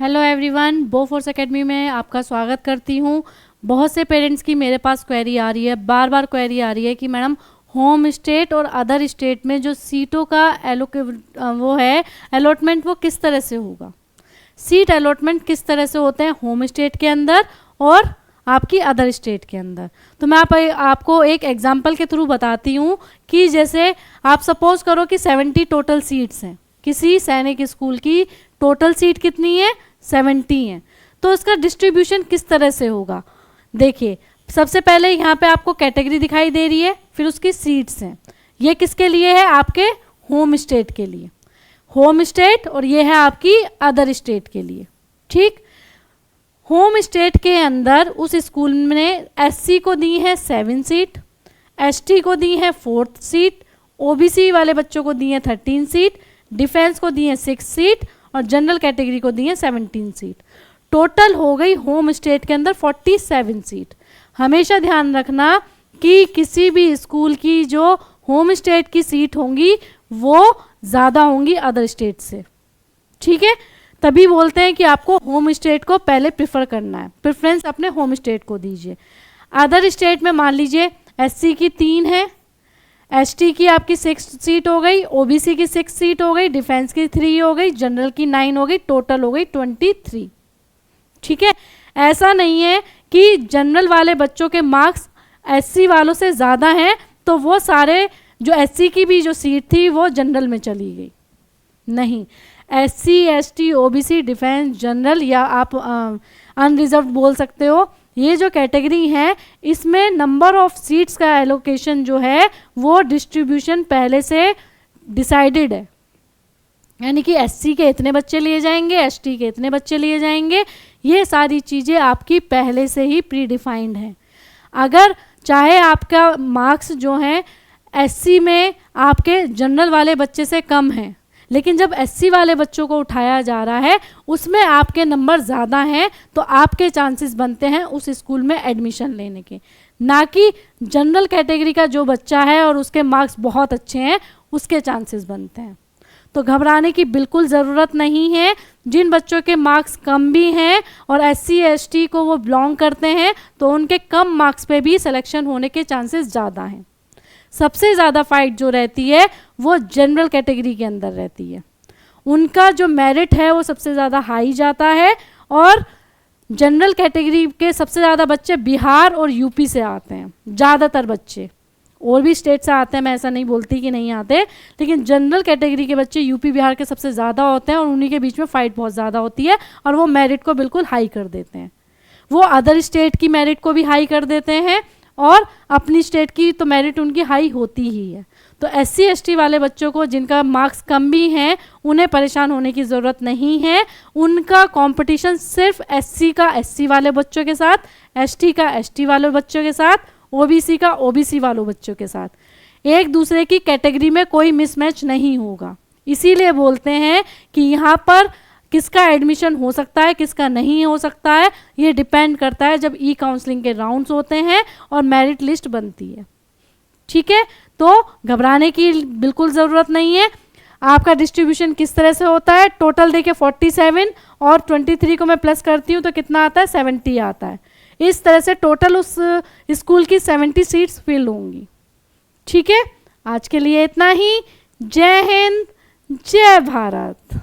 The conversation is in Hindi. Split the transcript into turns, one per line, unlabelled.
हेलो एवरीवन, बोफोर्स एकेडमी में आपका स्वागत करती हूँ। बहुत से पेरेंट्स की मेरे पास क्वेरी आ रही है, बार बार क्वेरी आ रही है कि मैडम होम स्टेट और अदर स्टेट में जो सीटों का अलॉटमेंट वो किस तरह से होगा। सीट अलॉटमेंट किस तरह से होते हैं होम स्टेट के अंदर और आपकी अदर स्टेट के अंदर। तो मैं आपको एक एग्जांपल के थ्रू बताती हूँ कि जैसे आप सपोज करो कि 70 टोटल सीट्स हैं किसी सैनिक स्कूल की। टोटल सीट कितनी है? 70 है। तो इसका डिस्ट्रीब्यूशन किस तरह से होगा, देखिए सबसे पहले यहाँ पे आपको कैटेगरी दिखाई दे रही है, फिर उसकी सीट्स हैं। ये किसके लिए है? आपके होम स्टेट के लिए, होम स्टेट, और ये है आपकी अदर स्टेट के लिए। ठीक, होम स्टेट के अंदर उस स्कूल ने एससी को दी है 7 सीट, एसटी को दी है 4 सीट, ओबीसी वाले बच्चों को दी है 13 सीट, डिफेंस को दी है 6 सीट और जनरल कैटेगरी को दी है 17 सीट। टोटल हो गई होम स्टेट के अंदर 47 सीट। हमेशा ध्यान रखना कि किसी भी स्कूल की जो होम स्टेट की सीट होंगी वो ज़्यादा होंगी अदर स्टेट से। ठीक है, तभी बोलते हैं कि आपको होम स्टेट को पहले प्रेफर करना है, प्रेफरेंस अपने होम स्टेट को दीजिए। अदर स्टेट में मान लीजिए एससी की 3 है, एसटी की आपकी 6 सीट हो गई, ओबीसी की 6 सीट हो गई, डिफेंस की 3 हो गई, जनरल की 9 हो गई, टोटल हो गई 23। ठीक है, ऐसा नहीं है कि जनरल वाले बच्चों के मार्क्स एससी वालों से ज़्यादा हैं तो वो सारे जो एससी की भी जो सीट थी वो जनरल में चली गई। नहीं, SC ST OBC defence general या आप अनरिजर्व्ड बोल सकते हो, ये जो कैटेगरी है इसमें नंबर ऑफ सीट्स का एलोकेशन जो है वो डिस्ट्रीब्यूशन पहले से डिसाइडेड है। यानी कि एससी के इतने बच्चे लिए जाएंगे, एसटी के इतने बच्चे लिए जाएंगे, ये सारी चीज़ें आपकी पहले से ही प्री डिफाइंड हैं। अगर चाहे आपका मार्क्स जो हैं एससी में आपके जनरल वाले बच्चे से कम हैं, लेकिन जब एससी वाले बच्चों को उठाया जा रहा है उसमें आपके नंबर ज़्यादा हैं तो आपके चांसेस बनते हैं उस स्कूल में एडमिशन लेने के, ना कि जनरल कैटेगरी का जो बच्चा है और उसके मार्क्स बहुत अच्छे हैं उसके चांसेस बनते हैं। तो घबराने की बिल्कुल ज़रूरत नहीं है। जिन बच्चों के मार्क्स कम भी हैं और एससी एसटी को वो बिलोंग करते हैं तो उनके कम मार्क्स पे भी सिलेक्शन होने के चांसेस ज़्यादा हैं। सबसे ज़्यादा फाइट जो रहती है वो जनरल कैटेगरी के अंदर रहती है, उनका जो मेरिट है वो सबसे ज़्यादा हाई जाता है। और जनरल कैटेगरी के सबसे ज़्यादा बच्चे बिहार और यूपी से आते हैं, ज़्यादातर बच्चे और भी स्टेट से आते हैं, मैं ऐसा नहीं बोलती कि नहीं आते, लेकिन जनरल कैटेगरी के बच्चे यूपी बिहार के सबसे ज़्यादा होते हैं और उन्हीं के बीच में फ़ाइट बहुत ज़्यादा होती है और वो मेरिट को बिल्कुल हाई कर देते हैं। वो अदर स्टेट की मेरिट को भी हाई कर देते हैं और अपनी स्टेट की तो मेरिट उनकी हाई होती ही है। तो एससी एसटी वाले बच्चों को जिनका मार्क्स कम भी हैं उन्हें परेशान होने की ज़रूरत नहीं है। उनका कंपटीशन सिर्फ एससी का एससी वाले बच्चों के साथ, एसटी का एसटी वाले बच्चों के साथ, ओबीसी का ओबीसी वालों बच्चों के साथ, एक दूसरे की कैटेगरी में कोई मिसमैच नहीं होगा। इसीलिए बोलते हैं कि यहाँ पर किसका एडमिशन हो सकता है किसका नहीं हो सकता है ये डिपेंड करता है जब ई काउंसलिंग के राउंड्स होते हैं और मेरिट लिस्ट बनती है। ठीक है, तो घबराने की बिल्कुल ज़रूरत नहीं है। आपका डिस्ट्रीब्यूशन किस तरह से होता है, टोटल देखिए 47 और 23 को मैं प्लस करती हूँ तो कितना आता है? 70 आता है। इस तरह से टोटल उस स्कूल की 70 सीट्स फिल होंगी। ठीक है, आज के लिए इतना ही। जय हिंद, जय भारत।